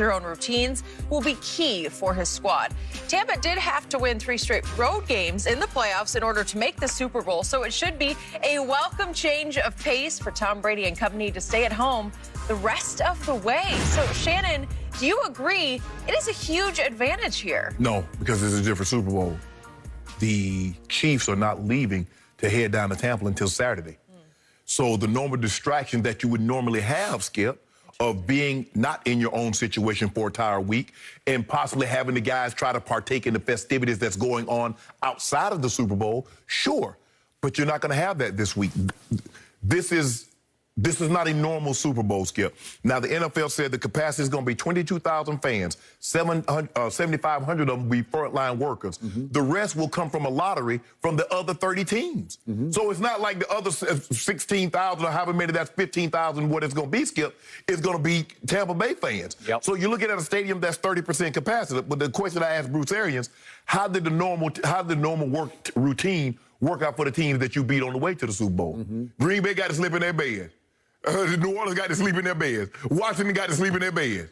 Their own routines will be key for his squad. Tampa did have to win 3 straight road games in the playoffs in order to make the Super Bowl, so it should be a welcome change of pace for Tom Brady and company to stay at home the rest of the way. So, Shannon, do you agree it is a huge advantage here? No, because it's a different Super Bowl. The Chiefs are not leaving to head down to Tampa until Saturday. So the normal distraction that you would normally have, Skip, of being not in your own situation for an entire week and possibly having the guys try to partake in the festivities that's going on outside of the Super Bowl, sure. But you're not going to have that this week. This is not a normal Super Bowl, Skip. Now, the NFL said the capacity is going to be 22,000 fans. 7,500 of them will be frontline workers. The rest will come from a lottery from the other 30 teams. So it's not like the other 16,000 or however many, that's 15,000, what it's going to be, Skip, is going to be Tampa Bay fans. So you're looking at a stadium that's 30% capacity. But the question I asked Bruce Arians, how did the normal work routine work out for the teams that you beat on the way to the Super Bowl? Green Bay got to sleep in their bed. New Orleans got to sleep in their beds. Washington got to sleep in their beds.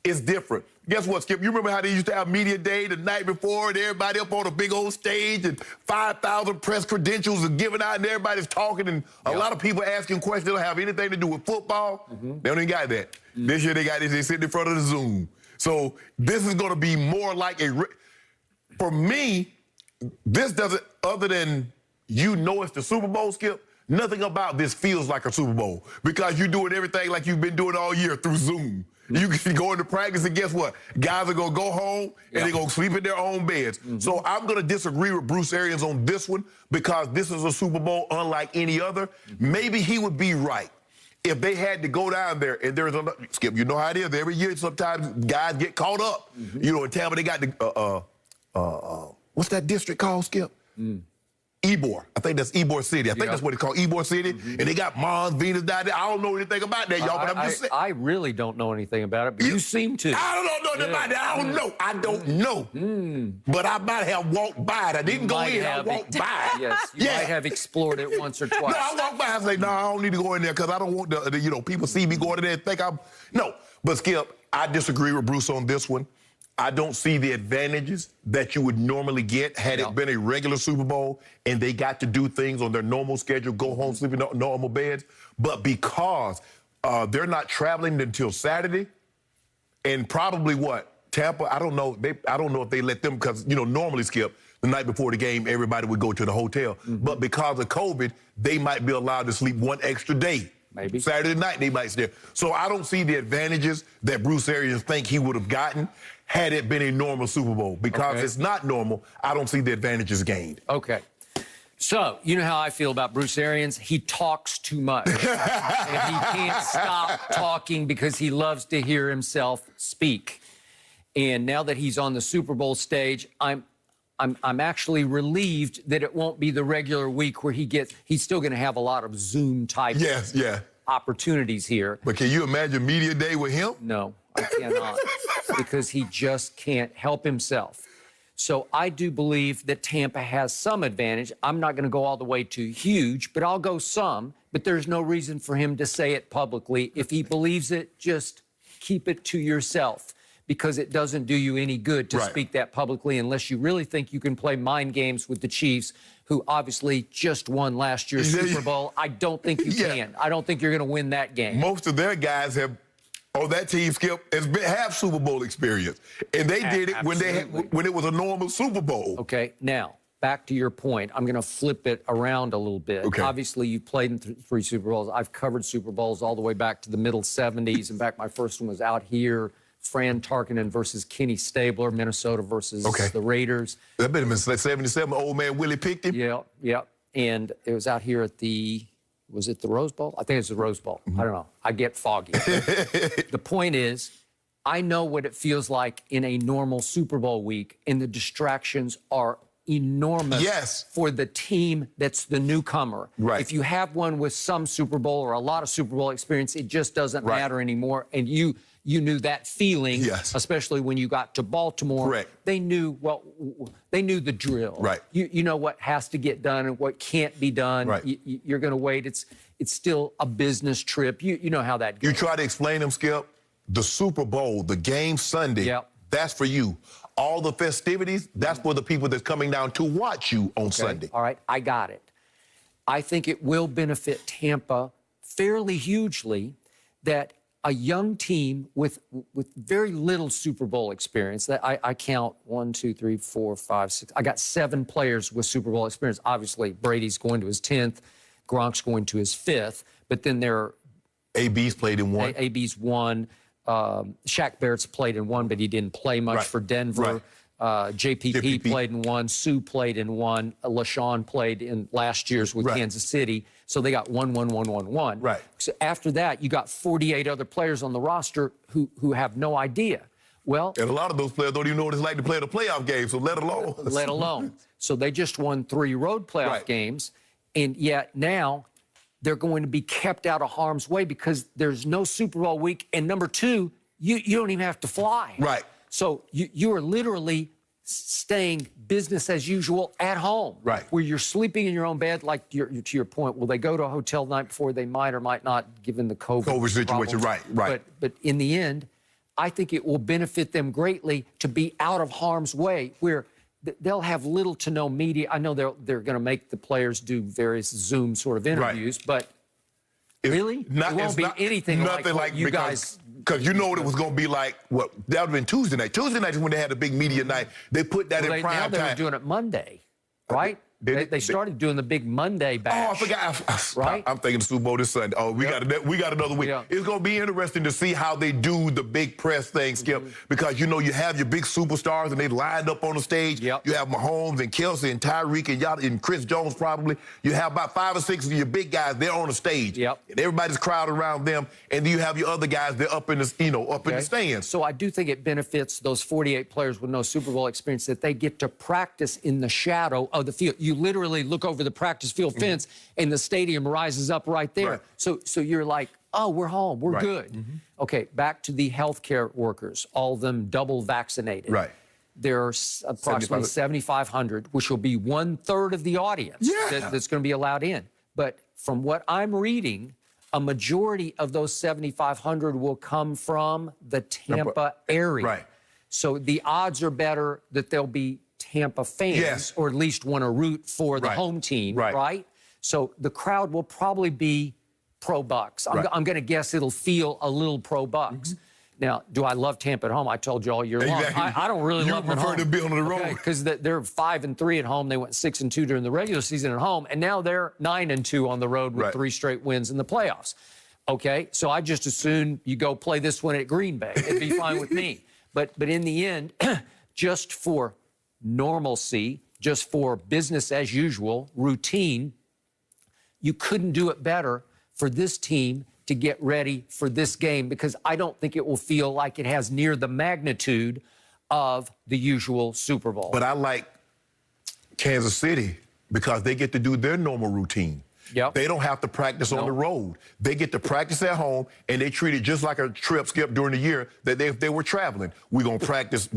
It's different. Guess what, Skip? You remember how they used to have media day the night before and everybody up on a big old stage and 5,000 press credentials are given out and everybody's talking and a lot of people asking questions that don't have anything to do with football? They don't even got that. This year they got this, they sit in front of the Zoom. So this is going to be more like for me, this doesn't, other than it's the Super Bowl, Skip, nothing about this feels like a Super Bowl because you're doing everything like you've been doing all year through Zoom. You can go into practice and guess what? Guys are going to go home and they're going to sleep in their own beds. So I'm going to disagree with Bruce Arians on this one because this is a Super Bowl unlike any other. Maybe he would be right if they had to go down there and there's a, Skip, you know how it is. Every year sometimes guys get caught up. You know, in Tampa they got the, what's that district called, Skip? Ybor. I think that's Ybor City. I think that's what it's called, Ybor City. And they got Mons, Venus down there. I don't know anything about that, y'all, but I'm just saying. I really don't know anything about it, but you seem to. I don't know nothing about that. I don't know. I don't know. But I might have walked by it. I didn't go in. I walked by it. Yes, you might have explored it once or twice. No, I walked by and say, no, I don't need to go in there because I don't want the people see me going in there and think I'm... No. But, Skip, I disagree with Bruce on this one. I don't see the advantages that you would normally get had it been a regular Super Bowl and they got to do things on their normal schedule, go home, sleep in normal beds. But because they're not traveling until Saturday, and probably Tampa, I don't know. I don't know if they let them because, normally, Skip, the night before the game, everybody would go to the hotel. But because of COVID, they might be allowed to sleep one extra day. Maybe. Saturday night, they might stay. So I don't see the advantages that Bruce Arians think he would have gotten had it been a normal Super Bowl. Because it's not normal, I don't see the advantages gained. Okay. So, you know how I feel about Bruce Arians? He talks too much. And he can't stop talking because he loves to hear himself speak. And now that he's on the Super Bowl stage, I'm actually relieved that it won't be the regular week where he's still going to have a lot of Zoom-type opportunities here. But can you imagine media day with him? No, I cannot, because he just can't help himself. So I do believe that Tampa has some advantage. I'm not going to go all the way to huge, but I'll go some. But there's no reason for him to say it publicly. If he believes it, just keep it to yourself, because it doesn't do you any good to speak that publicly unless you really think you can play mind games with the Chiefs, who obviously just won last year's Super Bowl. I don't think you can. I don't think you're going to win that game. Most of their guys on that team, Skip, have Super Bowl experience. And they did it when it was a normal Super Bowl. Okay, now, back to your point. I'm going to flip it around a little bit. Obviously, you've played in 3 Super Bowls. I've covered Super Bowls all the way back to the middle 70s. In fact, my first one was out here. Fran Tarkenton versus Kenny Stabler, Minnesota versus the Raiders. That been in 77, old man Willie picked him? Yeah. And it was out here at was it the Rose Bowl? I think it's the Rose Bowl. I don't know. I get foggy. The point is, I know what it feels like in a normal Super Bowl week, and the distractions are enormous for the team that's the newcomer. If you have one with some Super Bowl or a lot of Super Bowl experience, it just doesn't matter anymore. And you knew that feeling, especially when you got to Baltimore. They knew they knew the drill. You know what has to get done and what can't be done. You're going to wait. It's still a business trip. You know how that goes. You try to explain them, Skip. the Super Bowl, the game Sunday, Yep. that's for you. All the festivities, that's for the people that's coming down to watch you on Sunday. All right, I got it. I think it will benefit Tampa fairly hugely that a young team with very little Super Bowl experience, that I count 1, 2, 3, 4, 5, 6. I got 7 players with Super Bowl experience. Obviously, Brady's going to his 10th, Gronk's going to his 5th, but then there are AB's played in one. AB's 1. Shaq Barrett's played in 1, but he didn't play much for Denver. JPP played in 1. Sue played in 1. LaShawn played in last year's with Kansas City. So they got 1, 1, 1, 1, 1. Right. So after that, you got 48 other players on the roster who have no idea. Well, and a lot of those players don't even know what it's like to play the playoff game, so let alone. Let alone. So they just won 3 road playoff games, and yet now they're going to be kept out of harm's way because there's no Super Bowl week. And number 2, you don't even have to fly. Right. So you are literally staying business as usual at home. Right. Where you're sleeping in your own bed, like to your point. Will they go to a hotel the night before? They might or might not, given the COVID situation. problem. Right. But in the end, I think it will benefit them greatly to be out of harm's way, where they'll have little to no media. I know they're going to make the players do various Zoom sort of interviews, but really, it won't be anything like you guys. Because you know what it was going to be like. What that would have been Tuesday night. Tuesday night is when they had the big media night. They put that in prime time. Now they were doing it Monday, right? They started doing the big Monday bash. Oh, I forgot. Right? I'm thinking the Super Bowl this Sunday. Oh, we got another week. Yeah. It's going to be interesting to see how they do the big press thing, Skip, because, you know, you have your big superstars and they lined up on the stage. Yep. You have Mahomes and Kelsey and Tyreek and y'all and Chris Jones probably. You have about 5 or 6 of your big guys. They're on the stage. Yep. And everybody's crowded around them. And then you have your other guys. They're up in the, in the stands. So I do think it benefits those 48 players with no Super Bowl experience that they get to practice in the shadow of the field. You literally look over the practice field fence and the stadium rises up right there. Right. So you're like, oh, we're home. We're good. Okay, back to the healthcare workers, all of them double vaccinated. Right. There are approximately 7,500, which will be 1/3 of the audience that's going to be allowed in. But from what I'm reading, a majority of those 7,500 will come from the Tampa area. Right. So the odds are better that they'll be Tampa fans, or at least want to root for the home team, right? So the crowd will probably be pro-Bucs. I'm going to guess it'll feel a little pro-Bucs. Now, do I love Tampa at home? I told you all year long. I don't really love them at home. You prefer to be on the road. Because they're 5-3 at home. They went 6-2 during the regular season at home, and now they're 9-2 on the road with 3 straight wins in the playoffs. Okay, so I just assume you go play this one at Green Bay. It'd be fine with me. But in the end, just for normalcy, just for business as usual, routine, you couldn't do it better for this team to get ready for this game, because I don't think it will feel like it has near the magnitude of the usual Super Bowl. But I like Kansas City because they get to do their normal routine. Yep. They don't have to practice on the road. They get to practice at home, and they treat it just like a trip, Skip, during the year that they were traveling. We're going to practice.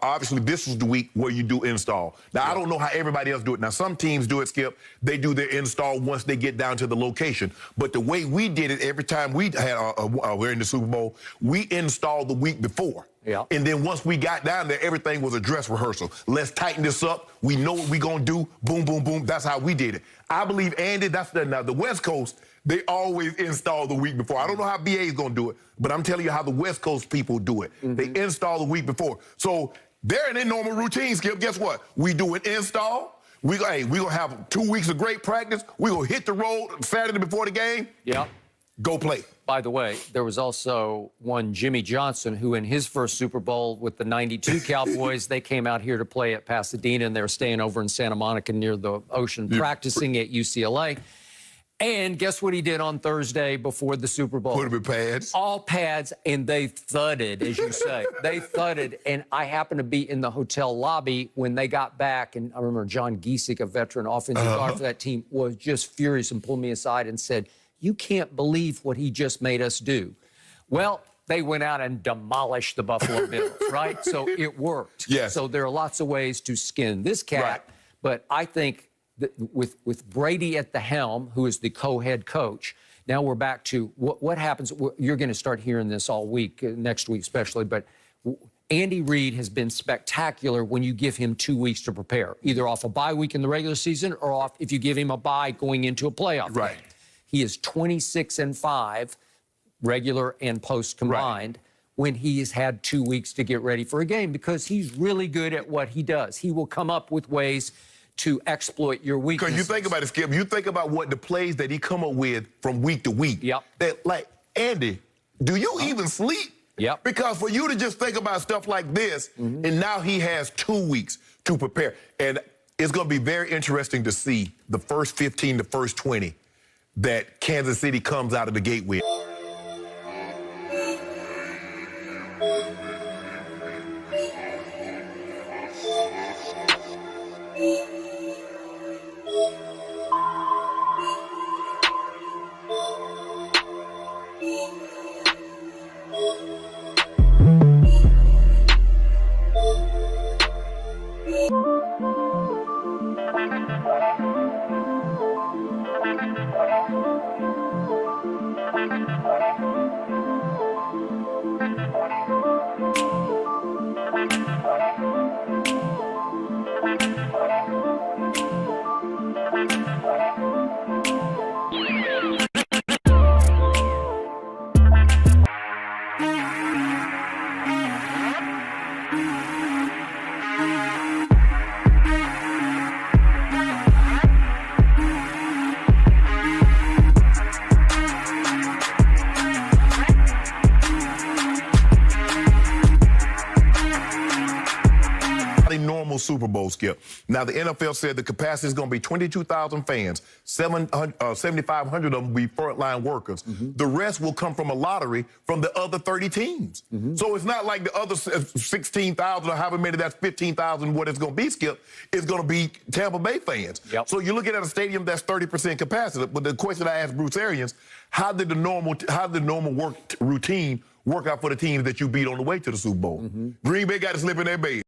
Obviously, this was the week where you do install. Now, I don't know how everybody else do it. Now, some teams do it, Skip. They do their install once they get down to the location. But the way we did it, every time we had we're in the Super Bowl, we installed the week before. Yeah. And then once we got down there, everything was a dress rehearsal. Let's tighten this up. We know what we're going to do. Boom, boom, boom. That's how we did it. I believe, Andy, now the West Coast, they always install the week before. I don't know how BA is going to do it, but I'm telling you how the West Coast people do it. They install the week before. So they're in their normal routine, Skip. Guess what? We do an install. We're going to have 2 weeks of great practice. We're going to hit the road Saturday before the game. Yeah. Go play. By the way, there was also one Jimmy Johnson who, in his first Super Bowl with the '92 Cowboys, they came out here to play at Pasadena, and they were staying over in Santa Monica near the ocean, practicing at UCLA. And guess what he did on Thursday before the Super Bowl? Put him in pads. All pads, and they thudded, as you say. They thudded, and I happened to be in the hotel lobby when they got back, and I remember John Giesick, a veteran offensive guard for that team, was just furious and pulled me aside and said, "You can't believe what he just made us do." Well, they went out and demolished the Buffalo Bills, right? So it worked. Yes. So there are lots of ways to skin this cat, but I think that with Brady at the helm, who is the co-head coach, Now we're back to what happens. You're going to start hearing this all week, next week especially, but Andy Reid has been spectacular when you give him 2 weeks to prepare, either off a bye week in the regular season or off if you give him a bye going into a playoff Right. game. He is 26-5, regular and post combined, when he has had 2 weeks to get ready for a game because he's really good at what he does. He will come up with ways to exploit your weaknesses. Because you think about it, Skip, you think about what the plays that he come up with from week to week. Yep. That, like, Andy, do you even sleep? Yep. Because for you to just think about stuff like this, and now he has 2 weeks to prepare. And it's going to be very interesting to see the first 15, the first 20 that Kansas City comes out of the gate with. Normal Super Bowl, Skip. Now, the NFL said the capacity is going to be 22,000 fans. 7,500 of them will be frontline workers. The rest will come from a lottery from the other 30 teams. So it's not like the other 16,000 or however many, that's 15,000, what it's going to be, Skip, is going to be Tampa Bay fans. So you're looking at a stadium that's 30% capacity. But the question I asked Bruce Arians, how did the normal work routine work out for the teams that you beat on the way to the Super Bowl? Green Bay got to slip in their base.